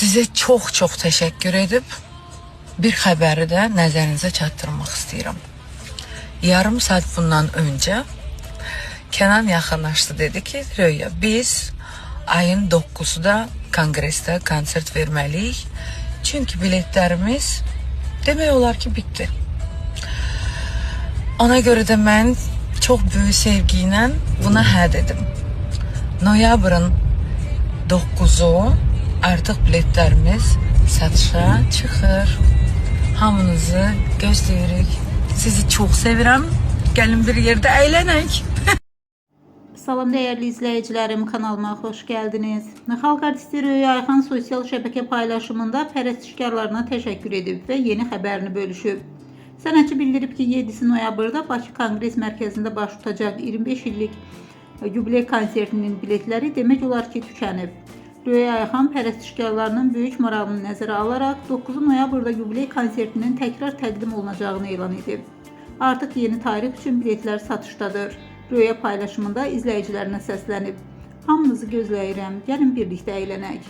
Sizə çox təşəkkür edib bir xəbəri də nəzərinizə çatdırmaq istəyirəm. Yarım saat bundan öncə Kenan yaxınlaşdı, dedi ki, Röya, biz ayın 9-da konqresdə konsert verməliyik. Çünki biletlərimiz demək olar ki, bitdi. Ona görə də mən çox böyük sevgi ilə buna hə dedim. Noyabrın 9-u artıq biletlərimiz satışa çıxır. Hamınızı gözləyirik. Sizi çox sevirəm. Gəlin bir yerdə əylənək. Salam değerli izleyicilerim, kanalıma hoş geldiniz. Xalq artisti Röya Ayxan sosial şəbəkə paylaşımında pərəstişkarlarına təşəkkür edib və yeni xəbərini bölüşüb. Sənətçi bildirib ki, 7 noyabrda Bakı Konqres Mərkəzində baş tutacaq 25 illik yubiley konsertinin biletləri demək olar ki, tükənib. Röya Ayxan pərəstişkarlarının böyük marağını nəzərə alaraq 9 noyabrda yubiley konsertinin təkrar təqdim olunacağını elan edib. Artıq yeni tarix üçün biletlər satışdadır. Röya paylaşımında izləyicilərinə səslənib. Hamınızı gözləyirəm, gəlin birlikdə əylənək.